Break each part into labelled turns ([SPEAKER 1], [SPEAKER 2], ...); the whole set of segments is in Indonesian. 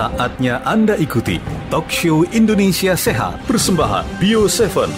[SPEAKER 1] Saatnya Anda ikuti Talk Show Indonesia Sehat persembahan Bio7.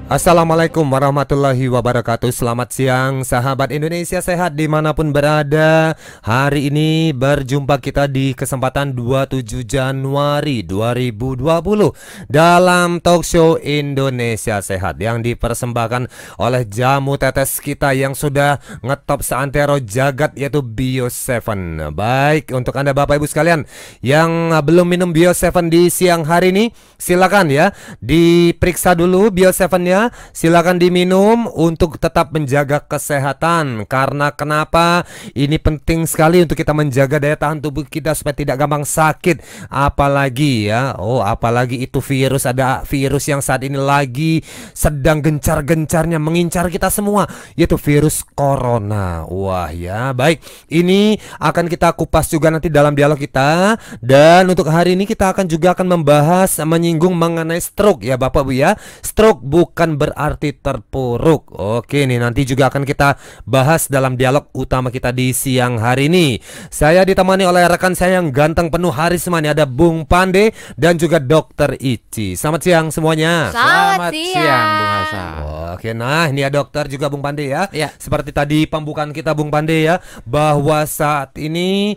[SPEAKER 2] Assalamualaikum warahmatullahi wabarakatuh. Selamat siang sahabat Indonesia Sehat dimanapun berada. Hari ini berjumpa kita di kesempatan 27 Januari 2020 dalam Talk Show Indonesia Sehat yang dipersembahkan oleh jamu tetes kita yang sudah ngetop seantero jagat, yaitu Bio7. Baik, untuk Anda Bapak Ibu sekalian yang belum minum Bio7 di siang hari ini, silakan ya diperiksa dulu Bio7-nya. Silakan diminum untuk tetap menjaga kesehatan. Karena kenapa? Ini penting sekali untuk kita menjaga daya tahan tubuh kita supaya tidak gampang sakit. Apalagi ya, apalagi itu virus. Ada virus yang saat ini lagi sedang gencar-gencarnya mengincar kita semua, yaitu virus corona. Wah ya, baik. Ini akan kita kupas juga nanti dalam dialog kita. Dan untuk hari ini kita juga akan membahas, menyinggung mengenai stroke ya Bapak Bu ya. Stroke bukan berarti terpuruk. Oke nih, nanti juga akan kita bahas dalam dialog utama kita di siang hari ini. Saya ditemani oleh rekan saya yang ganteng penuh harisma nih, ada Bung Pande dan juga Dokter Ici. Selamat siang semuanya.
[SPEAKER 3] Selamat siang Bung Hasan.
[SPEAKER 2] Oke, nah ini ya dokter juga Bung Pande ya.
[SPEAKER 3] Ya.
[SPEAKER 2] Seperti tadi pembukaan kita Bung Pande ya, bahwa saat ini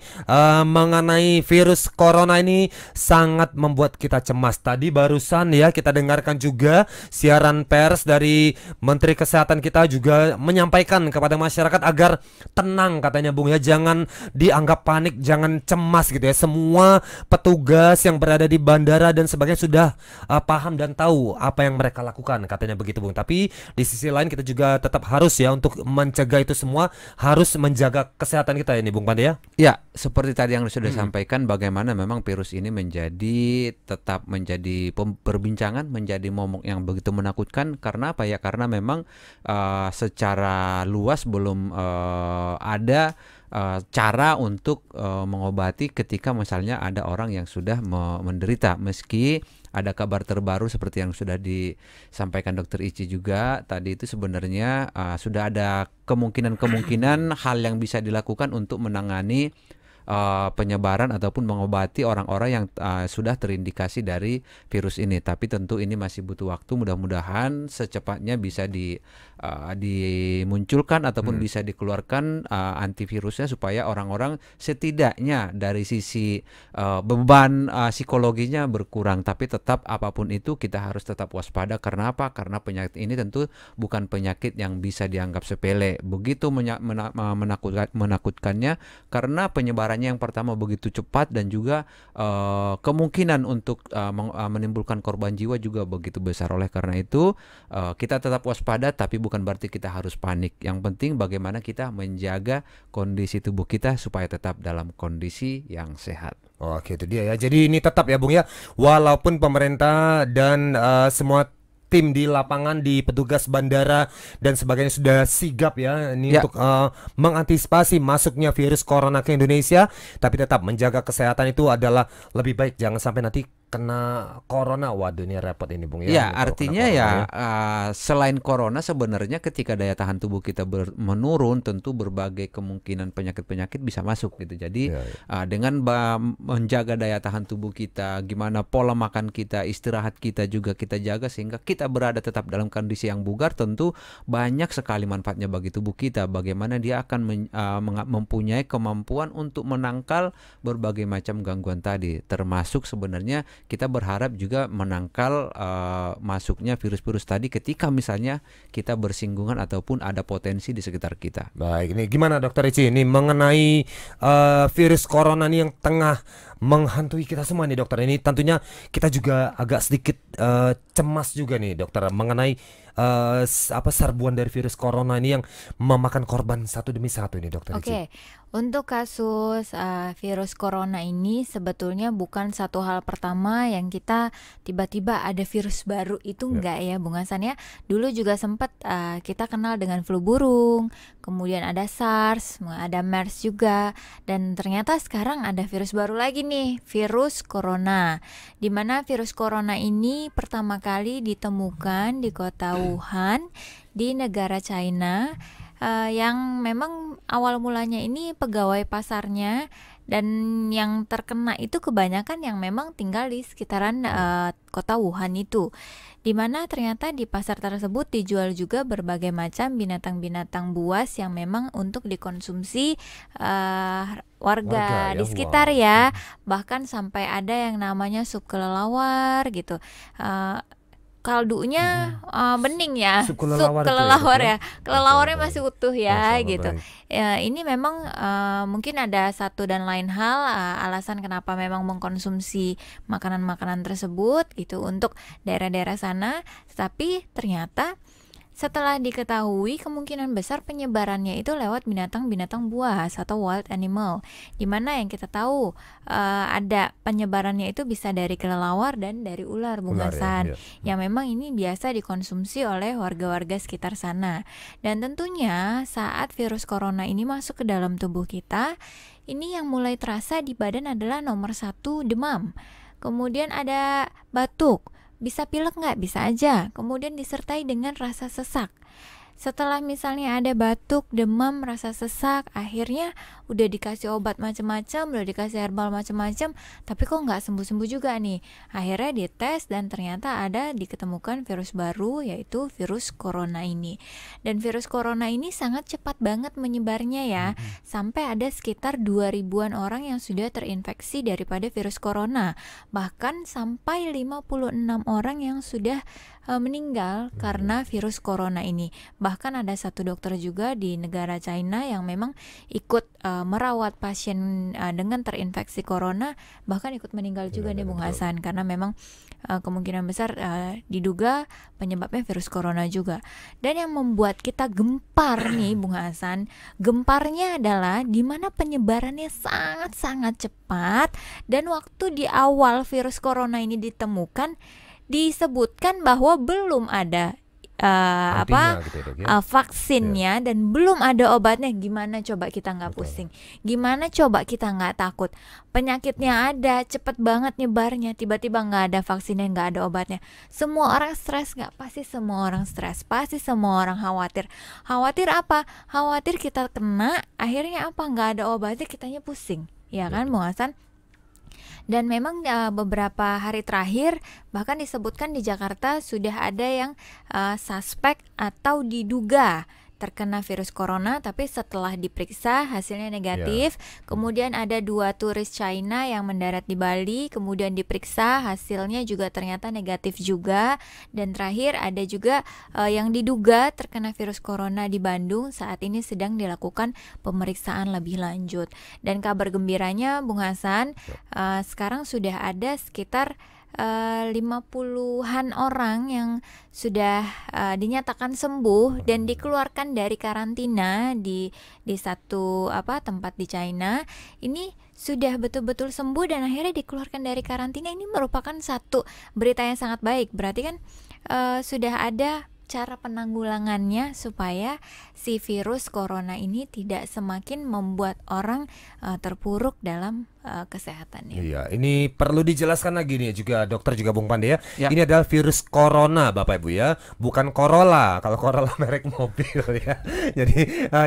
[SPEAKER 2] mengenai virus corona ini sangat membuat kita cemas. Tadi barusan ya kita dengarkan juga siaran pers dari Menteri Kesehatan kita juga menyampaikan kepada masyarakat agar tenang katanya Bung ya, jangan dianggap panik, jangan cemas gitu ya. Semua petugas yang berada di bandara dan sebagainya sudah paham dan tahu apa yang mereka lakukan katanya begitu Bung. Tapi di sisi lain kita juga tetap harus ya untuk mencegah itu semua, harus menjaga kesehatan kita ini Bung Pande ya.
[SPEAKER 3] Ya, seperti tadi yang sudah sampaikan, bagaimana memang virus ini tetap menjadi perbincangan, menjadi momok yang begitu menakutkan. Karena apa ya? Karena memang secara luas belum ada cara untuk mengobati ketika misalnya ada orang yang sudah menderita. Meski ada kabar terbaru seperti yang sudah disampaikan Dokter Ici juga tadi, itu sebenarnya sudah ada kemungkinan hal yang bisa dilakukan untuk menangani penyebaran ataupun mengobati orang-orang yang sudah terindikasi dari virus ini. Tapi tentu ini masih butuh waktu. Mudah-mudahan secepatnya bisa dimunculkan ataupun bisa dikeluarkan antivirusnya, supaya orang-orang setidaknya dari sisi beban psikologinya berkurang. Tapi tetap apapun itu kita harus tetap waspada. Karena apa? Karena penyakit ini tentu bukan penyakit yang bisa dianggap sepele. Begitu menakutkannya karena penyebaran yang pertama begitu cepat, dan juga kemungkinan untuk menimbulkan korban jiwa juga begitu besar. Oleh karena itu kita tetap waspada, tapi bukan berarti kita harus panik. Yang penting bagaimana kita menjaga kondisi tubuh kita supaya tetap dalam kondisi yang sehat.
[SPEAKER 2] Oke, itu dia ya. Jadi ini tetap ya Bung ya, walaupun pemerintah dan semua tim di lapangan, di petugas bandara dan sebagainya sudah sigap ya ini untuk mengantisipasi masuknya virus corona ke Indonesia, tapi tetap menjaga kesehatan itu adalah lebih baik. Jangan sampai nanti kena corona. Waduh, ini repot ini Bung ya.
[SPEAKER 3] Ya, artinya selain corona sebenarnya ketika daya tahan tubuh kita menurun, tentu berbagai kemungkinan penyakit-penyakit bisa masuk gitu. Jadi dengan menjaga daya tahan tubuh kita, gimana pola makan kita, istirahat kita juga kita jaga sehingga kita berada tetap dalam kondisi yang bugar, tentu banyak sekali manfaatnya bagi tubuh kita. Bagaimana dia akan mempunyai kemampuan untuk menangkal berbagai macam gangguan tadi, termasuk sebenarnya kita berharap juga menangkal masuknya virus-virus tadi ketika misalnya kita bersinggungan ataupun ada potensi di sekitar kita.
[SPEAKER 2] Baik, ini gimana Dokter Ici ini mengenai virus corona ini yang tengah menghantui kita semua nih dokter. Ini tentunya kita juga agak sedikit cemas juga nih dokter mengenai serbuan dari virus corona ini yang memakan korban satu demi satu ini dokter.
[SPEAKER 4] Oke, untuk kasus virus corona ini sebetulnya bukan satu hal pertama yang kita tiba-tiba ada virus baru itu enggak ya Bung Hasan ya. Dulu juga sempat kita kenal dengan flu burung, kemudian ada SARS, ada MERS juga, dan ternyata sekarang ada virus baru lagi nih, virus corona. Di mana virus corona ini pertama kali ditemukan di kota Wuhan di negara China, yang memang awal mulanya ini pegawai pasarnya dan yang terkena itu kebanyakan yang memang tinggal di sekitaran kota Wuhan itu, dimana ternyata di pasar tersebut dijual juga berbagai macam binatang-binatang buas yang memang untuk dikonsumsi warga di sekitar ya, bahkan sampai ada yang namanya sup kelelawar gitu. Kaldunya bening ya, sup kelelawar ya, kelelawarnya masih utuh ya gitu. Ya, ini memang mungkin ada satu dan lain hal alasan kenapa memang mengkonsumsi makanan-makanan tersebut gitu untuk daerah-daerah sana, tapi ternyata setelah diketahui kemungkinan besar penyebarannya itu lewat binatang-binatang buas atau wild animal, dimana yang kita tahu ada penyebarannya itu bisa dari kelelawar dan dari ular, Bung Hasan, yang memang ini biasa dikonsumsi oleh warga-warga sekitar sana. Dan tentunya saat virus corona ini masuk ke dalam tubuh kita, ini yang mulai terasa di badan adalah nomor 1 demam, kemudian ada batuk. Bisa pilek nggak? Bisa aja. Kemudian disertai dengan rasa sesak. Setelah misalnya ada batuk, demam, rasa sesak, akhirnya udah dikasih obat macam-macam, udah dikasih herbal macam-macam, tapi kok nggak sembuh-sembuh juga nih. Akhirnya dites dan ternyata ada diketemukan virus baru, yaitu virus corona ini. Dan virus corona ini sangat cepat banget menyebarnya ya. Sampai ada sekitar 2000-an orang yang sudah terinfeksi daripada virus corona. Bahkan sampai 56 orang yang sudah meninggal karena virus corona ini. Bahkan ada satu dokter juga di negara China yang memang ikut merawat pasien dengan terinfeksi corona, bahkan ikut meninggal juga nih Bung Hasan, karena memang kemungkinan besar diduga penyebabnya virus corona juga. Dan yang membuat kita gempar nih Bung Hasan, gemparnya adalah di mana penyebarannya sangat-sangat cepat, dan waktu di awal virus corona ini ditemukan disebutkan bahwa belum ada vaksinnya dan belum ada obatnya. Gimana coba kita nggak pusing? Gimana coba kita nggak takut? Penyakitnya ada, cepet banget nyebarnya, tiba-tiba nggak ada vaksinnya, nggak ada obatnya. Semua orang stres nggak? Pasti semua orang stres, pasti semua orang khawatir. Khawatir apa? Khawatir kita kena, akhirnya apa? Nggak ada obatnya, kitanya pusing, ya kan, Bung Hasan? Dan memang beberapa hari terakhir bahkan disebutkan di Jakarta sudah ada yang suspek atau diduga terkena virus corona, tapi setelah diperiksa hasilnya negatif. Kemudian ada 2 turis China yang mendarat di Bali, kemudian diperiksa hasilnya juga ternyata negatif juga. Dan terakhir ada juga yang diduga terkena virus corona di Bandung, saat ini sedang dilakukan pemeriksaan lebih lanjut. Dan kabar gembiranya Bung Hasan, sekarang sudah ada sekitar 50-an orang yang sudah dinyatakan sembuh dan dikeluarkan dari karantina di satu tempat di China. Ini sudah betul-betul sembuh dan akhirnya dikeluarkan dari karantina. Ini merupakan satu berita yang sangat baik. Berarti kan sudah ada cara penanggulangannya supaya si virus corona ini tidak semakin membuat orang terpuruk dalam kesehatannya.
[SPEAKER 2] Iya, ini perlu dijelaskan lagi nih juga dokter juga Bung Pande ya. Ini adalah virus corona Bapak Ibu ya, bukan Corolla. Kalau Corolla merek mobil ya.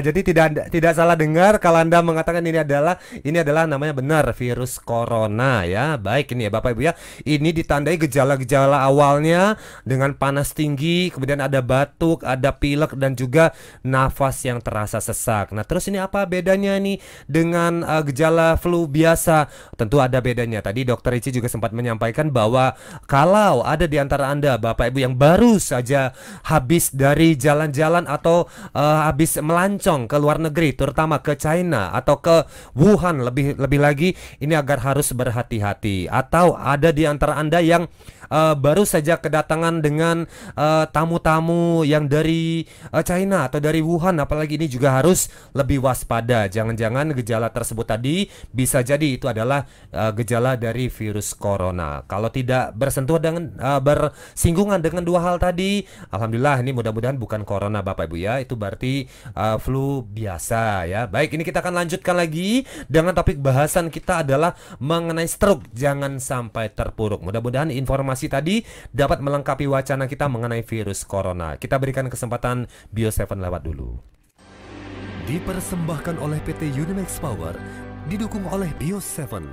[SPEAKER 2] Jadi tidak salah dengar kalau Anda mengatakan ini adalah namanya benar virus corona ya. Baik ini ya Bapak Ibu ya. Ini ditandai gejala-gejala awalnya dengan panas tinggi, kemudian ada batuk, ada pilek dan juga nafas yang terasa sesak. Nah, terus ini apa bedanya nih dengan gejala flu biasa? Tentu ada bedanya. Tadi Dokter Ici juga sempat menyampaikan bahwa kalau ada di antara Anda Bapak Ibu yang baru saja habis dari jalan-jalan atau habis melancong ke luar negeri, terutama ke China atau ke Wuhan, lebih lagi ini agar harus berhati-hati. Atau ada di antara Anda yang baru saja kedatangan dengan tamu-tamu yang dari China atau dari Wuhan, apalagi ini juga harus lebih waspada. Jangan-jangan gejala tersebut tadi bisa jadi itu adalah gejala dari virus corona. Kalau tidak bersentuh dengan bersinggungan dengan dua hal tadi, alhamdulillah ini mudah-mudahan bukan corona Bapak Ibu ya. Itu berarti flu biasa ya. Baik, ini kita akan lanjutkan lagi dengan topik bahasan kita adalah mengenai stroke. Jangan sampai terpuruk. Mudah-mudahan informasi tadi dapat melengkapi wacana kita mengenai virus corona. Kita berikan kesempatan Bio7 lewat dulu.
[SPEAKER 1] Dipersembahkan oleh PT Unimax Power, didukung oleh Bio7.